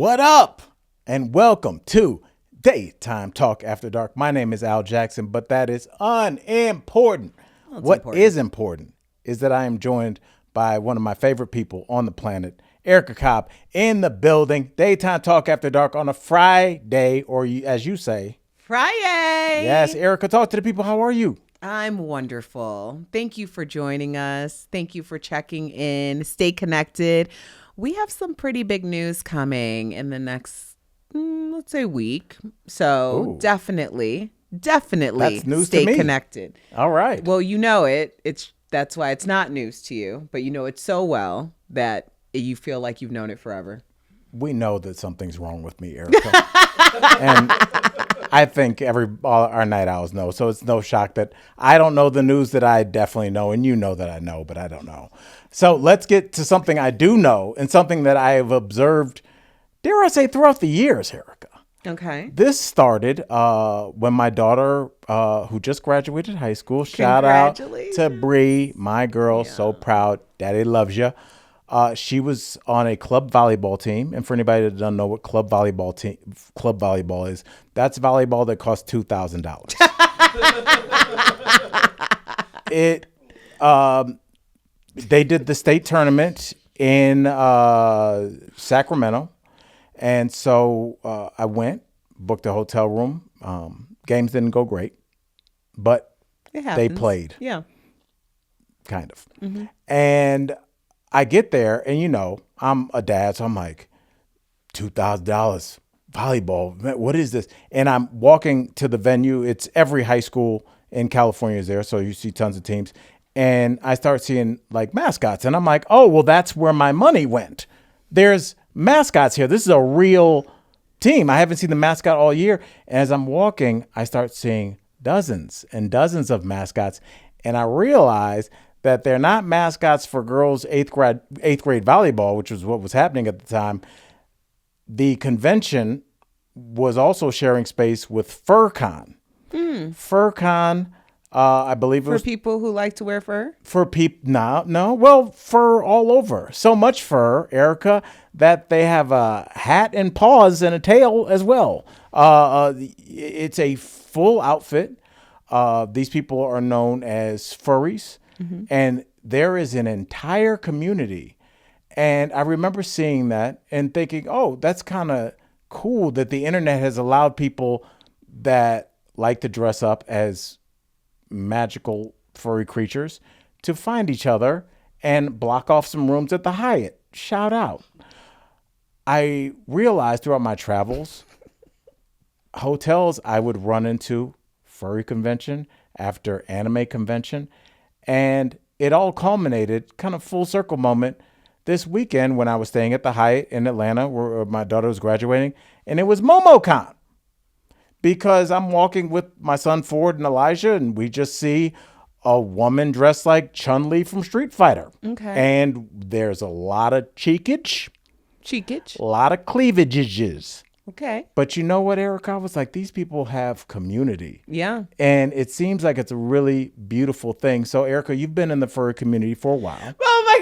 What up? And welcome to Daytime Talk After Dark. My name is Al Jackson, but that is unimportant. Well, it's What important. is important is that I am joined by one of my favorite people on the planet, Erica Cobb, in the building. Daytime Talk After Dark on a Friday, or as you say, Friday. yes, Erica, talk to the people. How are you? I'm wonderful. Thank you for joining us. Thank you for checking in. Stay connected. We have some pretty big news coming in the next, let's say, week. So Ooh. definitely That's news to stay me. connected. All right. Well, you know it. That's why it's not news to you, but you know it so well that you feel like you've known it forever. We know that something's wrong with me, Erica. And I think all our night owls know. So it's no shock that I don't know the news that I definitely know. And you know that I know, but I don't know. So let's get to something I do know and something that I have observed, dare I say, throughout the years, Erica. Okay. This started when my daughter, who just graduated high school, shout out to Bree, my girl, so proud. Daddy loves you. She was on a club volleyball team, and for anybody that doesn't know what club volleyball is, that's volleyball that costs $2,000. They did the state tournament in Sacramento, and so I went, booked a hotel room. Games didn't go great, but they played. Yeah. Kind of. Mm-hmm. And I get there, and I'm a dad, so I'm like, $2,000 volleyball. Man, what is this? And I'm walking to the venue. It's every high school in California is there, so you see tons of teams. And I start seeing like mascots, and I'm like, oh, well, that's where my money went. There's mascots here. This is a real team. I haven't seen the mascot all year. And as I'm walking, I start seeing dozens and dozens of mascots, and I realize that they're not mascots for girls' eighth grade volleyball, which was what was happening at the time. The convention was also sharing space with FurCon. FurCon, I believe it was For people who like to wear fur? for people. Well, fur all over. So much fur, Erica, that they have a hat and paws and a tail as well. It's a full outfit. These people are known as furries. Mm-hmm. And there is an entire community. And I remember seeing that and thinking, oh, that's kind of cool that the internet has allowed people that like to dress up as magical furry creatures to find each other and block off some rooms at the Hyatt. Shout out. I realized throughout my travels, hotels I would run into furry convention after anime convention. And it all culminated, kind of full circle moment, this weekend when I was staying at the Hyatt in Atlanta where my daughter was graduating. And it was MomoCon. Because I'm walking with my son Ford and Elijah, and we just see a woman dressed like Chun-Li from Street Fighter. Okay. And there's a lot of cheekage. Cheekage. A lot of cleavages. Okay. But you know what, Erica? I was like, these people have community. Yeah. And it seems like it's a really beautiful thing. So, Erica, you've been in the furry community for a while. Oh, my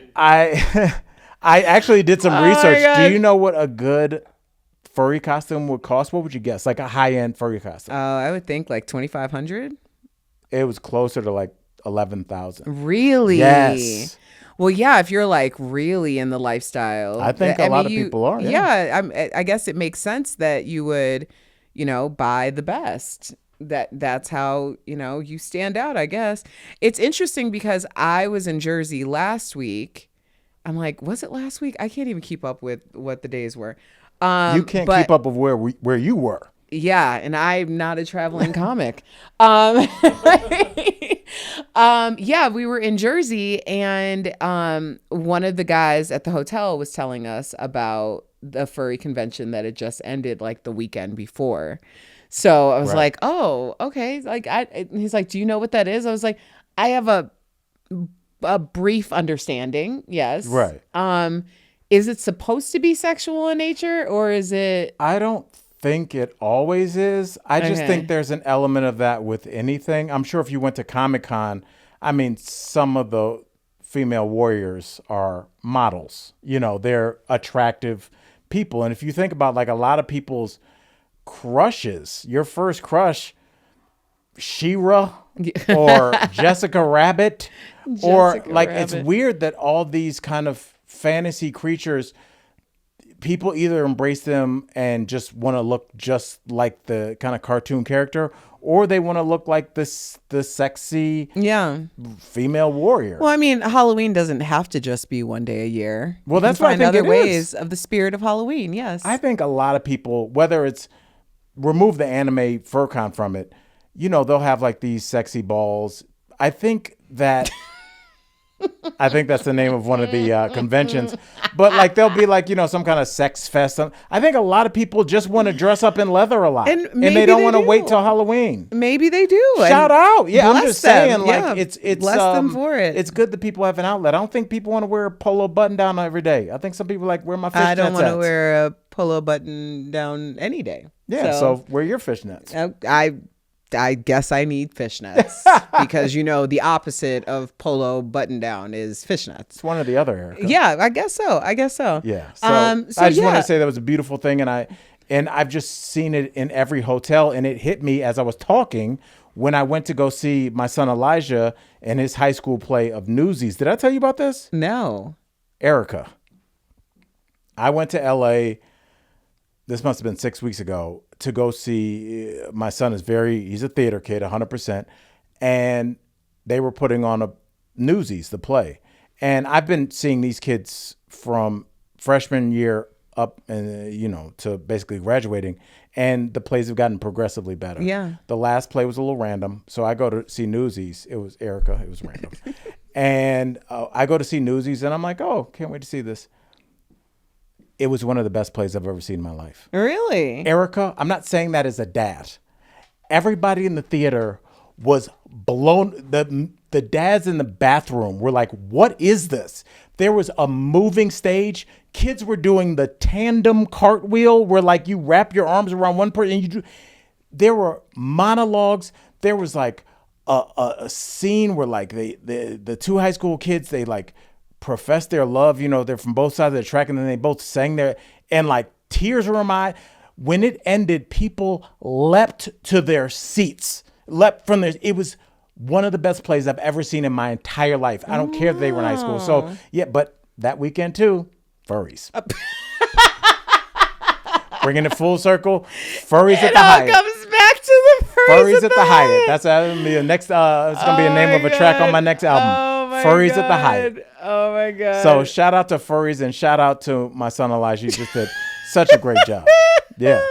God. I actually did some research. Do you know what a good furry costume would cost? What would you guess? Like a high-end furry costume. I would think like 2,500. It was closer to like 11,000. Really? Yes. Well, yeah, if you're like really in the lifestyle. I think a lot of people are. Yeah, I guess it makes sense that you would, buy the best. That's how, you stand out, I guess. It's interesting because I was in Jersey last week. I'm like, was it last week? I can't even keep up with what the days were. You can't keep up with where you were. Yeah, and I'm not a traveling comic. Yeah, we were in Jersey, and one of the guys at the hotel was telling us about the furry convention that had just ended like the weekend before. So I was like, oh, okay. Like, he's like, do you know what that is? I was like, I have a brief understanding. Yes. Right. Is it supposed to be sexual in nature, or is it? I don't think it always is. I just think there's an element of that with anything. I'm sure if you went to Comic-Con, I mean, some of the female warriors are models. You know, they're attractive people. And if you think about like a lot of people's crushes, your first crush, She-Ra or Jessica Rabbit, or like it's weird that all these kind of fantasy creatures, people either embrace them and just want to look just like the kind of cartoon character, or they want to look like the sexy female warrior. Well, I mean, Halloween doesn't have to just be one day a year. Well, that's what I think other it ways is. of the spirit of Halloween. Yes, I think a lot of people, whether it's remove the anime FurCon from it, you know, they'll have like these sexy balls. I think that's the name of one of the conventions. But like they'll be like, you know, some kind of sex fest. I think a lot of people just want to dress up in leather a lot. And they don't want to wait till Halloween. Maybe they do. Shout out. Yeah, I'm just saying, like it's bless them for it. It's good that people have an outlet. I don't think people want to wear a polo button down every day. I think some people like wear my fishnets. I don't want to wear a polo button down any day. Yeah, so wear your fishnets. I guess I need fishnets because, you know, the opposite of polo button down is fishnets. It's one or the other, Erica. Yeah, I guess so. Yeah. So I just want to say that was a beautiful thing. And I've just seen it in every hotel. And it hit me as I was talking when I went to go see my son Elijah in his high school play of Newsies. Did I tell you about this? No. Erica, I went to LA. This must have been 6 weeks ago to go see my son he's a theater kid, 100%. And they were putting on a Newsies, the play. And I've been seeing these kids from freshman year up and, you know, to basically graduating. And the plays have gotten progressively better. Yeah. The last play was a little random. So I go to see Newsies. It was Erica. It was random. And I go to see Newsies and I'm like, oh, can't wait to see this. It was one of the best plays I've ever seen in my life. Really? Erica, I'm not saying that as a dad. Everybody in the theater was blown. The dads in the bathroom were like, what is this? There was a moving stage. Kids were doing the tandem cartwheel where like you wrap your arms around one person and you do. There were monologues. There was like a scene where like the two high school kids, they like profess their love, you know, they're from both sides of the track and then they both sang there and like tears were in my eye. When it ended, people leapt to their seats, it was one of the best plays I've ever seen in my entire life. I don't care that they were in high school. So yeah, but that weekend too, furries. Bringing it full circle, furries at the Hyatt. It all comes back to the furries at the Hyatt. That's gonna be the next. It's gonna be the name of a track on my next album. Furries at the Hyatt. Oh my God. So shout out to furries and shout out to my son Elijah. You just did such a great job. Yeah.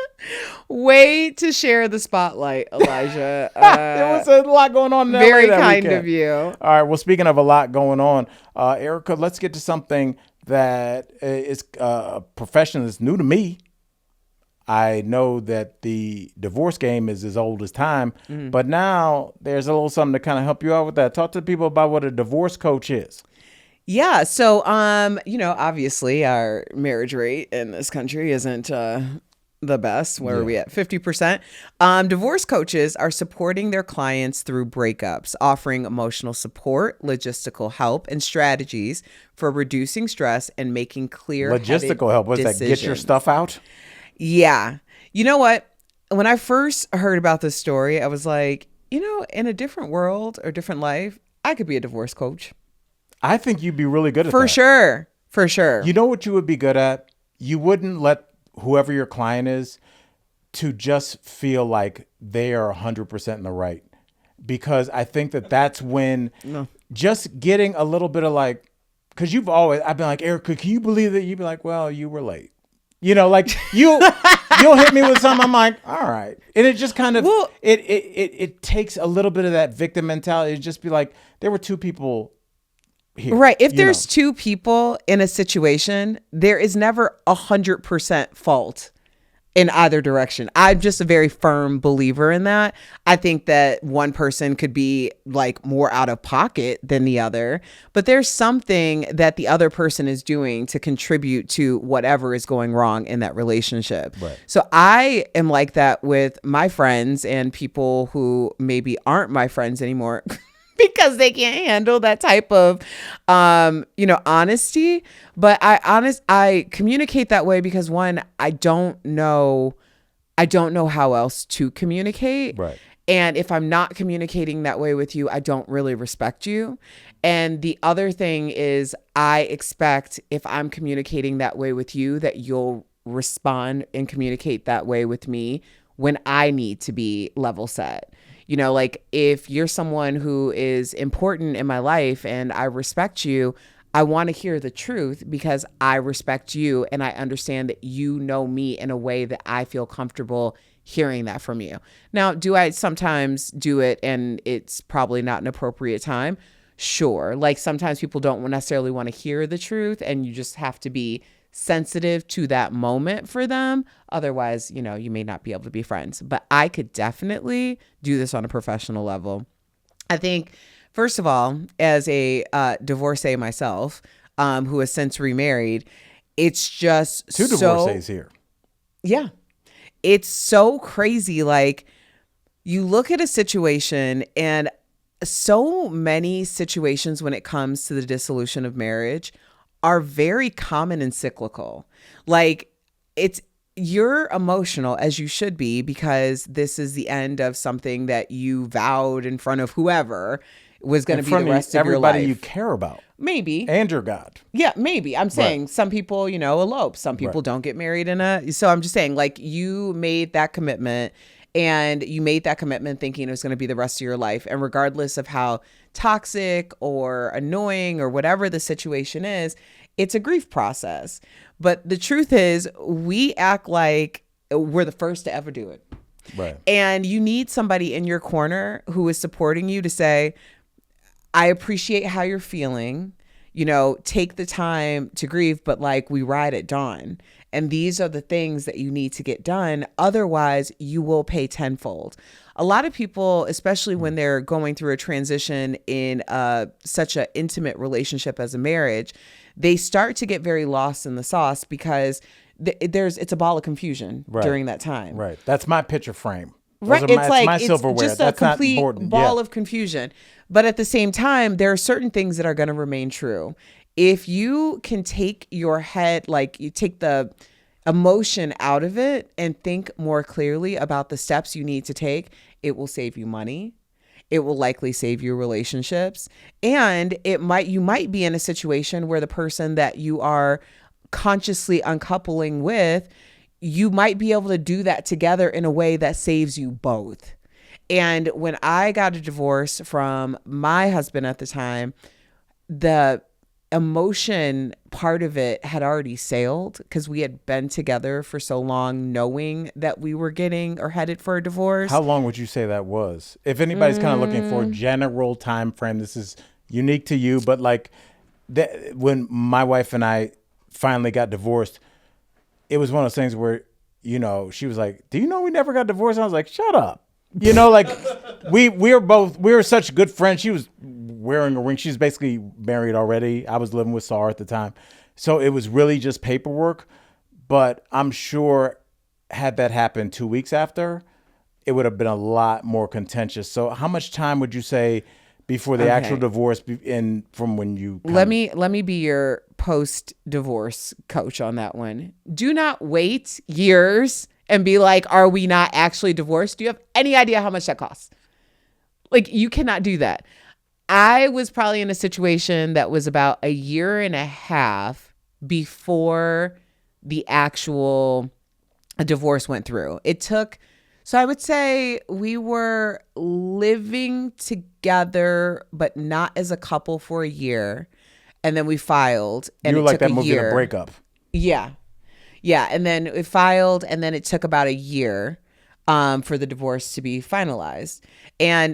Way to share the spotlight, Elijah. There was a lot going on. Very kind of you. All right. Well, speaking of a lot going on, Erica, let's get to something that is a profession that's new to me. I know that the divorce game is as old as time, but now there's a little something to kind of help you out with that. Talk to people about what a divorce coach is. Yeah. So, you know, obviously our marriage rate in this country isn't the best. Where are we at? 50%. Divorce coaches are supporting their clients through breakups, offering emotional support, logistical help, and strategies for reducing stress and making clear logistical help. What's that? Get your stuff out? Yeah. You know what? When I first heard about this story, I was like, you know, in a different world or different life, I could be a divorce coach. I think you'd be really good at that. For sure. You know what you would be good at? You wouldn't let whoever your client is to just feel like they are 100% in the right. Because I think that's when just getting a little bit of like, because I've been like, Erica, can you believe that? You'd be like, well, you were late. You know, like you'll hit me with something. I'm like, all right. And it just kind of, it takes a little bit of that victim mentality. It'd just be like, there were two people here. Right. If there's two people in a situation, there is never 100% fault in either direction. I'm just a very firm believer in that. I think that one person could be like more out of pocket than the other, but there's something that the other person is doing to contribute to whatever is going wrong in that relationship. Right. So I am like that with my friends and people who maybe aren't my friends anymore because they can't handle that type of, honesty. But I communicate that way because one, I don't know how else to communicate. Right. And if I'm not communicating that way with you, I don't really respect you. And the other thing is, I expect if I'm communicating that way with you, that you'll respond and communicate that way with me when I need to be level set. Like if you're someone who is important in my life and I respect you, I want to hear the truth because I respect you and I understand that you know me in a way that I feel comfortable hearing that from you. Now, do I sometimes do it and it's probably not an appropriate time? Sure. Like sometimes people don't necessarily want to hear the truth and you just have to be sensitive to that moment for them. Otherwise, you may not be able to be friends. But I could definitely do this on a professional level. I think, first of all, as a divorcee myself, who has since remarried, it's just two divorcees here. Yeah. It's so crazy. Like you look at a situation and so many situations when it comes to the dissolution of marriage are very common and cyclical. Like you're emotional as you should be because this is the end of something that you vowed in front of whoever was going to be the rest of your life. Everybody you care about. Maybe. And your God. Yeah, maybe. I'm saying some people, elope. Some people don't get married so I'm just saying like you made that commitment and you made that commitment thinking it was going to be the rest of your life. And regardless of how toxic or annoying or whatever the situation is, it's a grief process. But the truth is we act like we're the first to ever do it. Right. And you need somebody in your corner who is supporting you to say, I appreciate how you're feeling, take the time to grieve, but like we ride at dawn. And these are the things that you need to get done. Otherwise, you will pay tenfold. A lot of people, especially when they're going through a transition in such an intimate relationship as a marriage, they start to get very lost in the sauce because it's a ball of confusion during that time. Right. That's my picture frame. Right. It's silverware. Just a complete ball of confusion. But at the same time, there are certain things that are going to remain true. If you can take your head, like you take the emotion out of it and think more clearly about the steps you need to take, it will save you money. It will likely save you relationships. And you might be in a situation where the person that you are consciously uncoupling with, you might be able to do that together in a way that saves you both. And when I got a divorce from my husband at the time, the emotion part of it had already sailed because we had been together for so long knowing that we were getting or headed for a divorce. How long would you say that was? If anybody's kind of looking for a general time frame, this is unique to you, but like when my wife and I finally got divorced, it was one of those things where, she was like, do you know we never got divorced? And I was like, shut up. Like we were such good friends. She was wearing a ring. She's basically married already. I was living with Sar at the time. So it was really just paperwork. But I'm sure had that happened 2 weeks after, it would have been a lot more contentious. So how much time would you say before the actual divorce from when you let me be your post-divorce coach on that one. Do not wait years and be like, are we not actually divorced? Do you have any idea how much that costs? Like, you cannot do that. I was probably in a situation that was about a year and a half before the actual divorce went through. So I would say we were living together, but not as a couple for a year. And then we filed. And you were like that movie, The Breakup. Yeah. Yeah. And then it filed, and then it took about a year for the divorce to be finalized.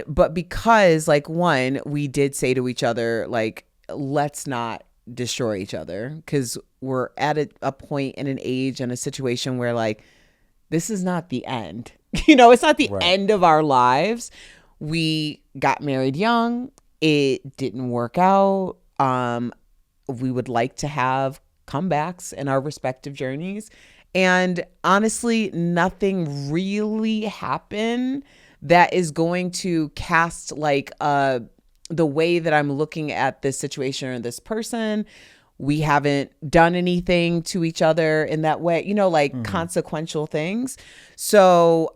But because one, we did say to each other, let's not destroy each other, because we're at a point in an age and a situation where this is not the end. It's not the end of our lives. We got married young. It didn't work out. We would like to have comebacks in our respective journeys. And honestly, nothing really happened that is going to cast a the way that I'm looking at this situation or this person, we haven't done anything to each other in that way, like consequential things. So,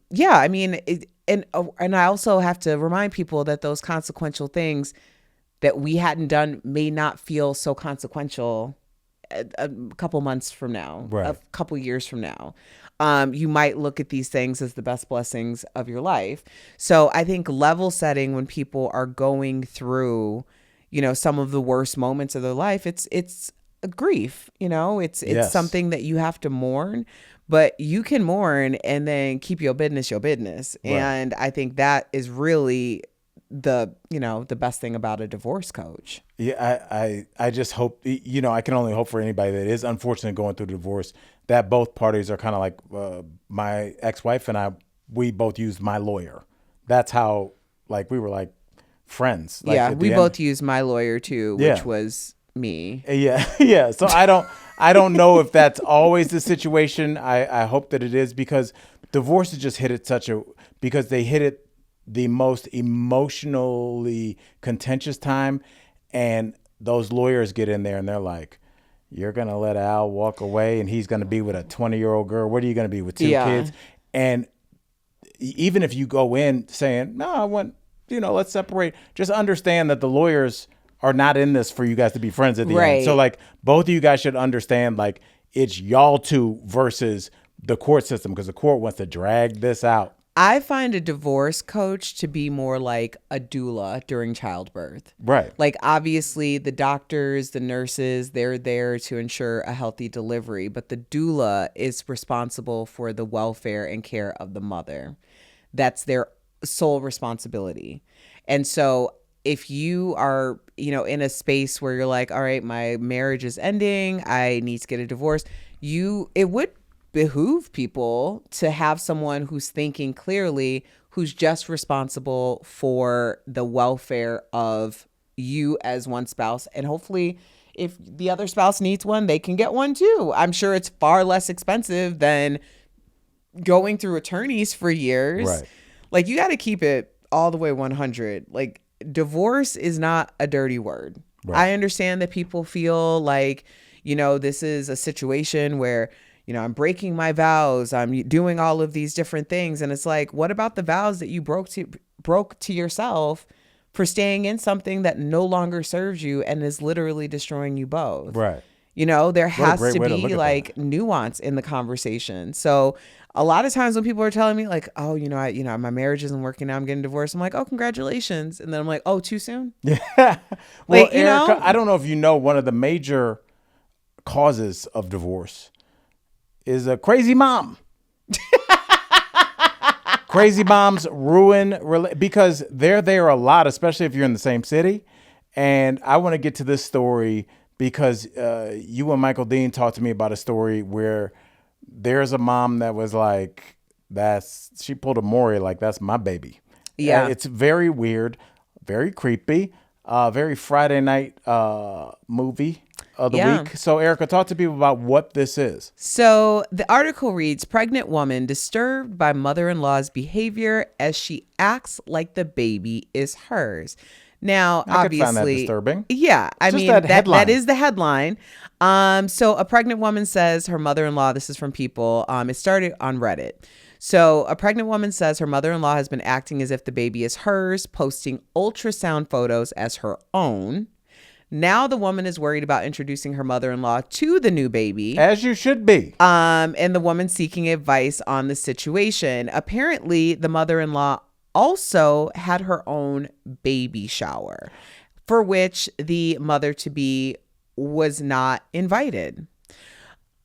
yeah, I mean, and I also have to remind people that those consequential things that we hadn't done may not feel so consequential a couple months from now, Right. a couple years from now. You might look at these things as the best blessings of your life. So I think level setting when people are going through, some of the worst moments of their life, it's a grief, it's Yes. something that you have to mourn, but you can mourn and then keep your business. Right. And I think that is really the best thing about a divorce coach. Yeah, I just hope, I can only hope for anybody that is unfortunate going through divorce that both parties are kind of like my ex-wife and we both used my lawyer. That's how, like, we were like friends. Like, Yeah, at we the both end. used my lawyer too, Yeah. which was me. Yeah, yeah. So I don't know if that's always the situation. I hope that it is, because divorce has just hit it because they hit it the most emotionally contentious time, and those lawyers get in there and they're like, you're going to let Al walk away and he's going to be with a 20-year-old girl. What are you going to be with two Yeah. kids? And even if you go in saying, no, I want, let's separate, just understand that the lawyers are not in this for you guys to be friends at the Right. end. So, like, both of you guys should understand, like, it's y'all two versus the court system, because the court wants to drag this out. I find a divorce coach to be more like a doula during childbirth. Right. Like, obviously, the doctors, the nurses, they're there to ensure a healthy delivery, but the doula is responsible for the welfare and care of the mother. That's their sole responsibility. And so if you are, in a space where you're like, all right, my marriage is ending, I need to get a divorce, it would behoove people to have someone who's thinking clearly, who's just responsible for the welfare of you as one spouse. And hopefully, if the other spouse needs one, they can get one too. I'm sure it's far less expensive than going through attorneys for years. Right. Like, you got to keep it all the way 100. Like, divorce is not a dirty word. Right. I understand that people feel like, this is a situation where, I'm breaking my vows, I'm doing all of these different things. And it's like, what about the vows that you broke to yourself for staying in something that no longer serves you and is literally destroying you both? Right. There has to way to look be at like that. nuance in the conversation. So a lot of times when people are telling me like, oh, my marriage isn't working out, I'm getting divorced, I'm like, oh, congratulations. And then I'm like, oh, too soon? Yeah. Well, Like, Erica, I don't know if you know, one of the major causes of divorce is a crazy mom. Crazy moms ruin because they're there a lot, especially if you're in the same city. And I want to get to this story because you and Michael Dean talked to me about a story where there's a mom that was like, she pulled a Maury, like, that's my baby. Yeah. It's very weird, very creepy, very Friday night movie of the Yeah. week. So, Erica, talk to people about what this is. So the article reads, pregnant woman disturbed by mother-in-law's behavior as she acts like the baby is hers. Now, I obviously, could find that disturbing. Yeah, I Just mean that headline. that is the headline. So a pregnant woman says her mother-in-law. This is from People. It started on Reddit. So a pregnant woman says her mother-in-law has been acting as if the baby is hers, posting ultrasound photos as her own. Now the woman is worried about introducing her mother-in-law to the new baby. As you should be. And the woman seeking advice on the situation. Apparently, the mother-in-law also had her own baby shower, for which the mother-to-be was not invited.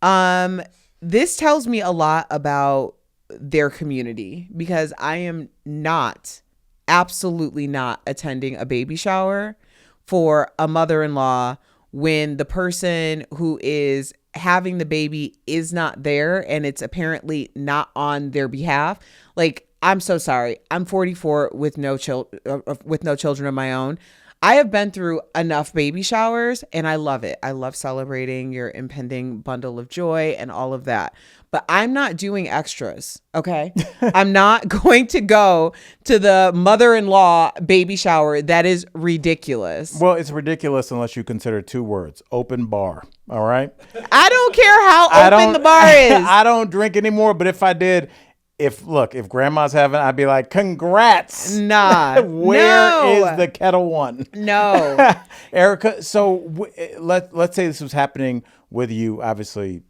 This tells me a lot about their community, because I am absolutely not attending a baby shower for a mother-in-law when the person who is having the baby is not there and it's apparently not on their behalf. Like, I'm so sorry. I'm 44 with no children of my own. I have been through enough baby showers and I love it. I love celebrating your impending bundle of joy and all of that. But I'm not doing extras, okay? I'm not going to go to the mother-in-law baby shower. That is ridiculous. Well, it's ridiculous unless you consider 2 words: open bar. All right. I don't care how open the bar is. I don't drink anymore, but if I did, if grandma's having, I'd be like, congrats. Nah. Where is the Kettle One? No. Erica, so let's say this was happening with you, obviously.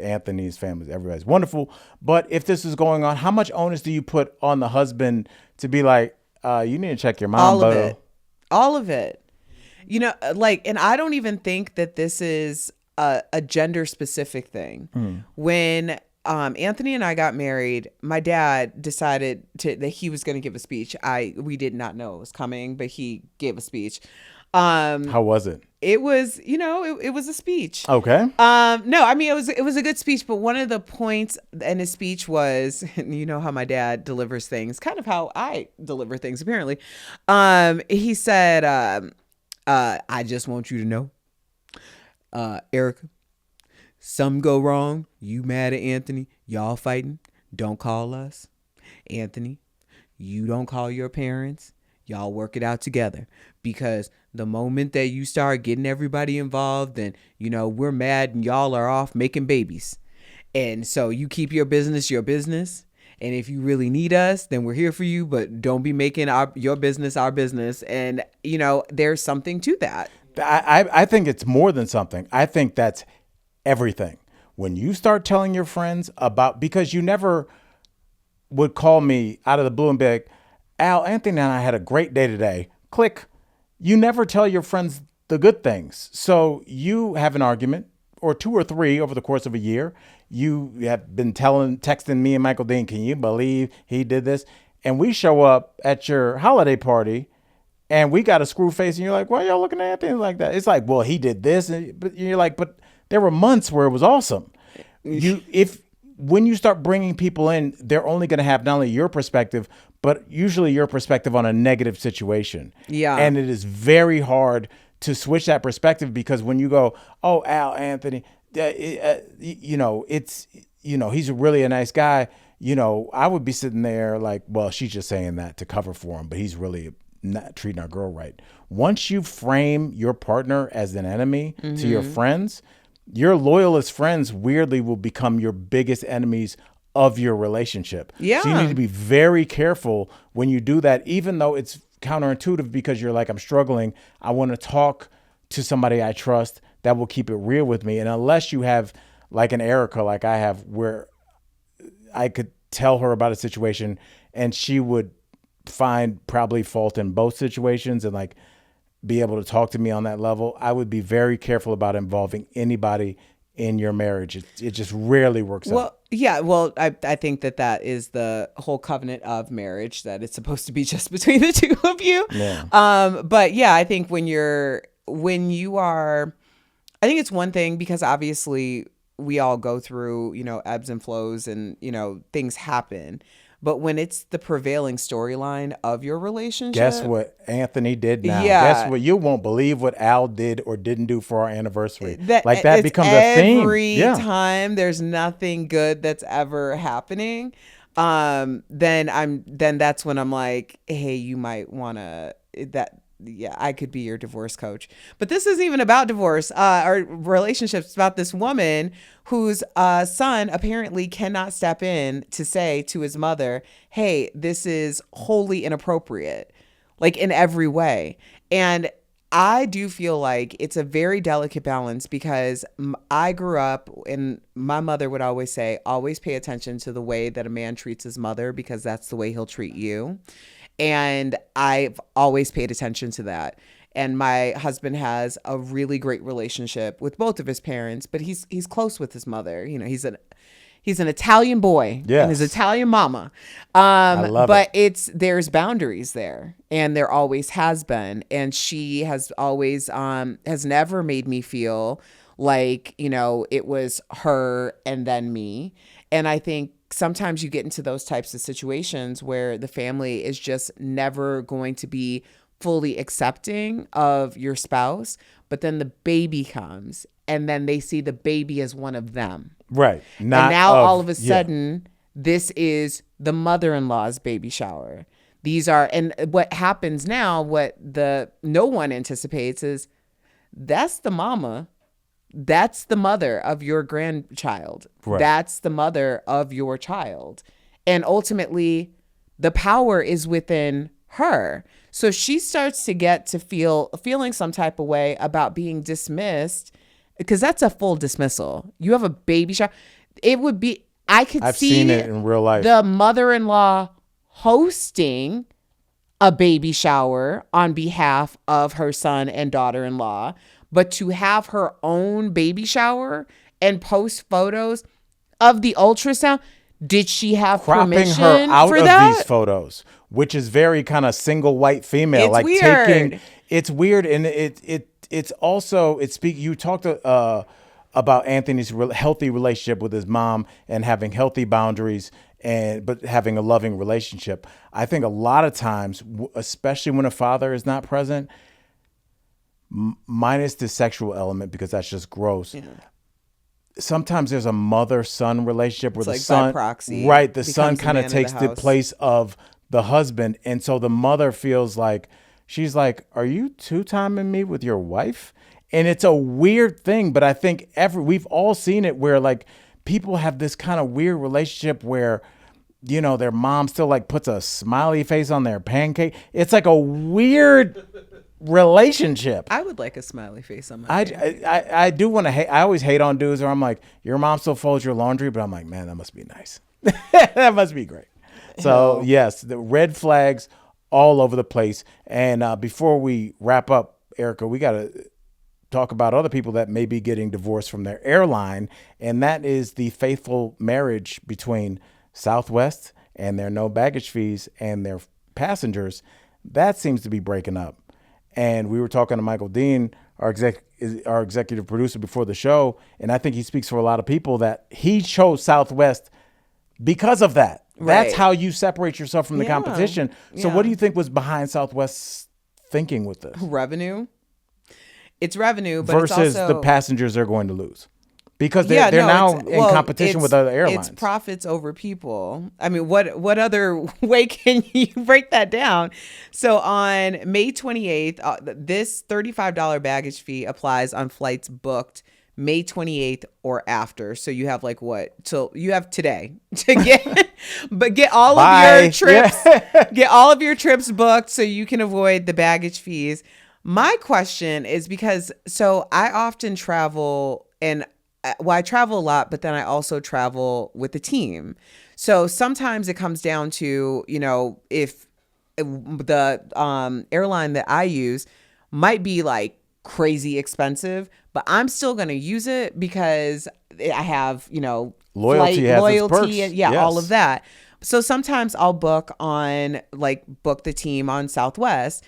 Anthony's family, everybody's wonderful. But if this is going on, how much onus do you put on the husband to be like, you need to check your mom? All of it. You know, like, and I don't even think that this is a gender specific thing. When Anthony and I got married, my dad decided that he was going to give a speech. We did not know it was coming, but he gave a speech. How was it? It was, it was a speech. Okay. No, I mean, it was a good speech, but one of the points in his speech was, you know how my dad delivers things, kind of how I deliver things, apparently. He said, I just want you to know, Erica, something go wrong, you mad at Anthony, y'all fighting, don't call us. Anthony, you don't call your parents. Y'all work it out together, because the moment that you start getting everybody involved and, we're mad and y'all are off making babies. And so you keep your business. And if you really need us, then we're here for you. But don't be making your business our business. And, there's something to that. I think it's more than something. I think that's everything. When you start telling your friends because you never would call me out of the blue and be like, Al, Anthony and I had a great day today. Click. You never tell your friends the good things. So you have an argument or 2 or 3 over the course of a year. You have been texting me and Michael Dean, can you believe he did this? And we show up at your holiday party and we got a screw face and you're like, why are y'all looking at Anthony like that? It's like, well, he did this. But you're like, but there were months where it was awesome. When you start bringing people in, they're only going to have not only your perspective, but usually your perspective on a negative situation. Yeah. And it is very hard to switch that perspective, because when you go, oh, Al, Anthony, he's really a nice guy. I would be sitting there like, well, she's just saying that to cover for him, but he's really not treating our girl right. Once you frame your partner as an enemy to your friends, your loyalist friends weirdly will become your biggest enemies of your relationship. Yeah. So you need to be very careful when you do that, even though it's counterintuitive, because you're like, I'm struggling. I want to talk to somebody I trust that will keep it real with me. And unless you have like an Erica, like I have, where I could tell her about a situation and she would find probably fault in both situations and like be able to talk to me on that level, I would be very careful about involving anybody in your marriage. It just rarely works out. Yeah. Well, I think that is the whole covenant of marriage, that it's supposed to be just between the two of you. Yeah. But yeah, I think when you are, I think it's one thing, because obviously we all go through, ebbs and flows and, things happen. But when it's the prevailing storyline of your relationship. Guess what Anthony did now? Yeah. Guess what? You won't believe what Al did or didn't do for our anniversary. That becomes a theme. Every time there's nothing good that's ever happening, then that's when I'm like, hey, you might want to, I could be your divorce coach. But this isn't even about divorce. Our relationships. It's about this woman whose son apparently cannot step in to say to his mother, hey, this is wholly inappropriate, like in every way. And I do feel like it's a very delicate balance, because I grew up and my mother would always say, always pay attention to the way that a man treats his mother, because that's the way he'll treat you. And I've always paid attention to that. And my husband has a really great relationship with both of his parents, but he's close with his mother. He's an Italian boy and his Italian mama. I love but there's boundaries there, and there always has been. And she has always has never made me feel like, it was her and then me. And I think sometimes you get into those types of situations where the family is just never going to be fully accepting of your spouse, but then the baby comes and then they see the baby as one of them. Right. And now all of a sudden, this is the mother-in-law's baby shower. These are, and what happens now, what no one anticipates is that's the mama. That's the mother of your grandchild. Right. That's the mother of your child. And ultimately, the power is within her. So she starts to get to feeling some type of way about being dismissed, because that's a full dismissal. You have a baby shower. It would be, I've seen it in real life. The mother-in-law hosting a baby shower on behalf of her son and daughter-in-law, but to have her own baby shower and post photos of the ultrasound, did she have permission her out for of that? these photos, which is very kind of single white female. It's like weird. It's weird, and it's also you talked about Anthony's healthy relationship with his mom and having healthy boundaries but having a loving relationship. I think a lot of times, especially when a father is not present, minus the sexual element, because that's just gross. Yeah. Sometimes there's a mother-son relationship where the son, by proxy, right? The son kind of takes the place of the husband, and so the mother feels like she's like, "Are you two-timing me with your wife?" And it's a weird thing, but I think we've all seen it where like people have this kind of weird relationship where, you know, their mom still like puts a smiley face on their pancake. It's like a weird relationship. I would like a smiley face on my pancake. I do want to hate. I always hate on dudes where I'm like, your mom still folds your laundry, but I'm like, man, that must be nice. That must be great. So yes, the red flags all over the place. And before we wrap up, Erica, we got to talk about other people that may be getting divorced from their airline, and that is the faithful marriage between Southwest and their no baggage fees and their passengers. That seems to be breaking up. And we were talking to Michael Dean, our executive producer, before the show, and I think he speaks for a lot of people that he chose Southwest because of that. Right. That's how you separate yourself from the competition. So what do you think was behind Southwest's thinking with this? Revenue. It's revenue, but versus it's also the passengers they're going to lose. Because they're now in competition with other airlines. It's profits over people. I mean, what other way can you break that down? So on May 28th, this $35 baggage fee applies on flights booked May 28th or after. So you have like till you have today to get all of your trips, get all of your trips booked so you can avoid the baggage fees. My question is because I often travel and I travel a lot, but then I also travel with the team. So sometimes it comes down to, you know, if the airline that I use might be like crazy expensive, but I'm still going to use it because I have, you know, loyalty, and all of that. So sometimes I'll book the team on Southwest,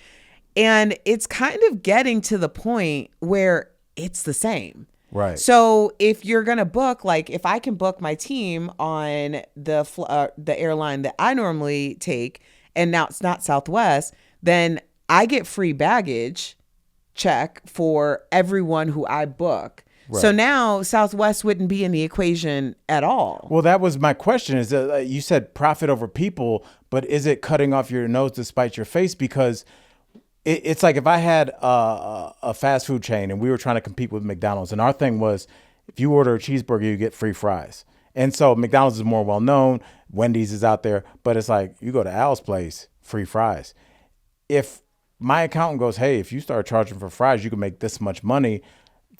and it's kind of getting to the point where it's the same. Right. So if you're going to book, like if I can book my team on the airline that I normally take, and now it's not Southwest, then I get free baggage check for everyone who I book. Right. So now Southwest wouldn't be in the equation at all. Well, that was my question. Is that you said profit over people, but is it cutting off your nose to spite your face? Because it's like if I had a fast food chain and we were trying to compete with McDonald's, and our thing was if you order a cheeseburger, you get free fries. And so McDonald's is more well known. Wendy's is out there, but it's like you go to Al's place, free fries. If my accountant goes, hey, if you start charging for fries, you can make this much money.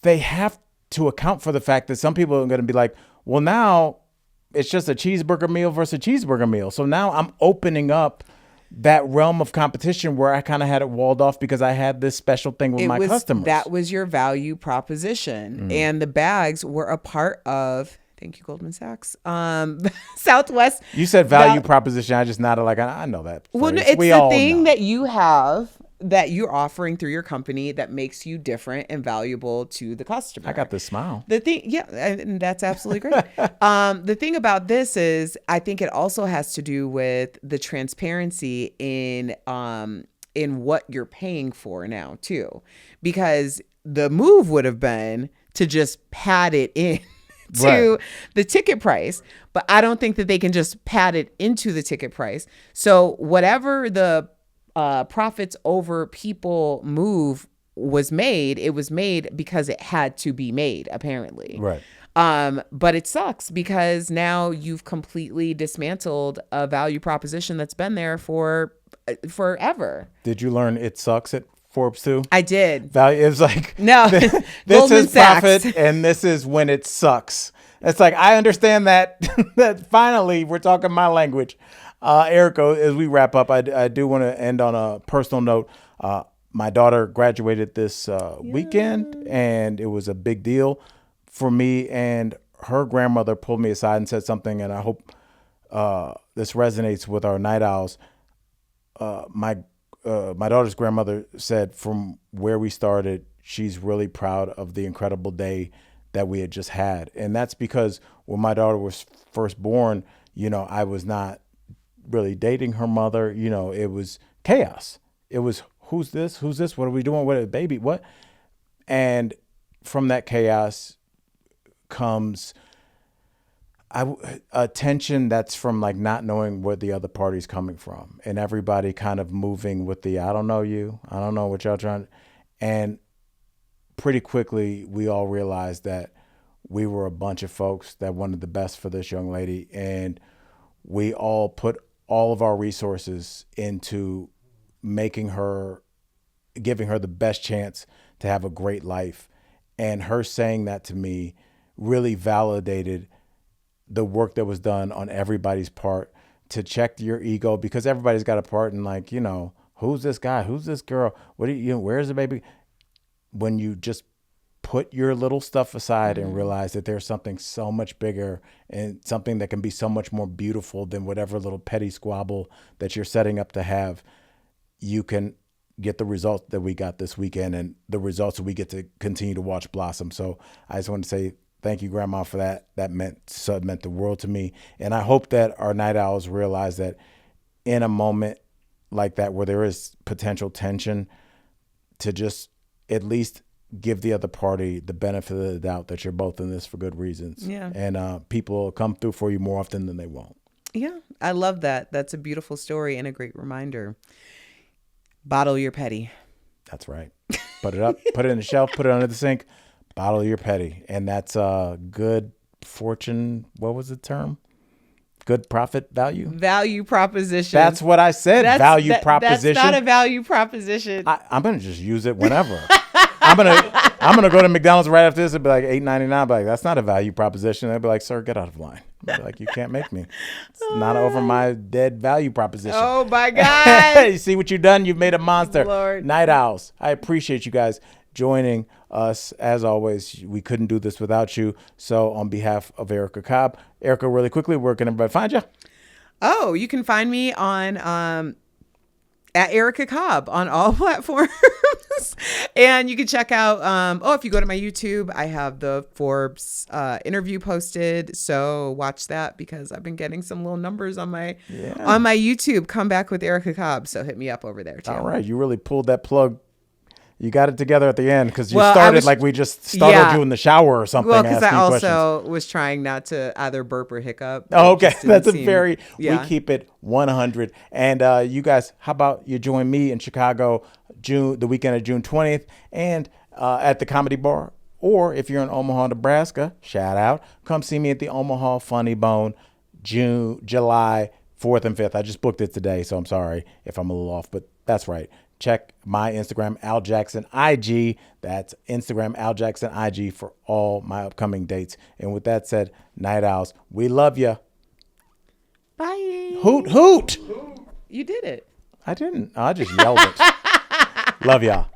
They have to account for the fact that some people are going to be like, well, now it's just a cheeseburger meal versus a cheeseburger meal. So now I'm opening up that realm of competition where I kind of had it walled off because I had this special thing with my customers. That was your value proposition. Mm. And the bags were a part of, thank you, Goldman Sachs, Southwest. You said value proposition. I just nodded like, I know that phrase. Well, no, it's the thing that you have that you're offering through your company that makes you different and valuable to the customer. I got this smile. The thing, yeah, and that's absolutely great. The thing about this is I think it also has to do with the transparency in in what you're paying for now too, because the move would have been to just pad it in to the ticket price, but I don't think that they can just pad it into the ticket price. So whatever the profits over people move was made, it was made because it had to be made, apparently. Right. But it sucks because now you've completely dismantled a value proposition that's been there for forever. Did you learn it sucks at Forbes too? I did. Value is like, no, this Goldman is Sachs. profit and this is when it sucks. It's like, I understand that, that finally we're talking my language. Erica, as we wrap up, I do want to end on a personal note. My daughter graduated this weekend, and it was a big deal for me. And her grandmother pulled me aside and said something, and I hope this resonates with our night owls. My daughter's grandmother said from where we started, she's really proud of the incredible day that we had just had. And that's because when my daughter was first born, I was not really dating her mother. It was chaos. It was, who's this? What are we doing? What a baby? What? And from that chaos comes a tension that's from like not knowing where the other party's coming from, and everybody kind of moving with the, I don't know you. I don't know what y'all trying. And pretty quickly, we all realized that we were a bunch of folks that wanted the best for this young lady. And we all put all of our resources into giving her the best chance to have a great life. And her saying that to me really validated the work that was done on everybody's part to check your ego, because everybody's got a part in, like, who's this guy? Who's this girl? What do you, where's the baby? When you just put your little stuff aside and realize that there's something so much bigger and something that can be so much more beautiful than whatever little petty squabble that you're setting up to have, you can get the results that we got this weekend and the results that we get to continue to watch blossom. So I just want to say thank you, Grandma, for that. That meant the world to me. And I hope that our night owls realize that in a moment like that where there is potential tension, to just at least give the other party the benefit of the doubt that you're both in this for good reasons. Yeah. And people will come through for you more often than they won't. Yeah, I love that. That's a beautiful story and a great reminder. Bottle your petty. That's right. Put it up, put it in the shelf, put it under the sink, bottle your petty. And that's a good fortune. What was the term? Good profit value? Value proposition. That's what I said. Value proposition. That's not a value proposition. I'm going to just use it whenever. I'm gonna go to McDonald's right after this and be like $8.99. Be like, that's not a value proposition. They'll be like, sir, get out of line. I'll be like, you can't make me. It's not over my dead value proposition. Oh my God. You see what you've done? You've made a monster. Lord. Night owls, I appreciate you guys joining us. As always, we couldn't do this without you. So on behalf of Erica Cobb, Erica, really quickly, where can everybody find you? Oh, you can find me on at Erica Cobb on all platforms. And you can check out, if you go to my YouTube, I have the Forbes interview posted. So watch that, because I've been getting some little numbers on my YouTube. Come back with Erica Cobb. So hit me up over there too. All right. You really pulled that plug. You got it together at the end, because you started like we just started you in the shower or something. Well, because I also was trying not to either burp or hiccup. Oh, okay. That's we keep it 100. And you guys, how about you join me in Chicago the weekend of June 20th and at the Comedy Bar? Or if you're in Omaha, Nebraska, shout out, come see me at the Omaha Funny Bone, July 4th and 5th. I just booked it today, so I'm sorry if I'm a little off, but that's right. Check my Instagram, Al Jackson IG. That's Instagram, Al Jackson IG, for all my upcoming dates. And with that said, night owls, we love you. Bye. Hoot, hoot. You did it. I didn't. I just yelled it. Love y'all.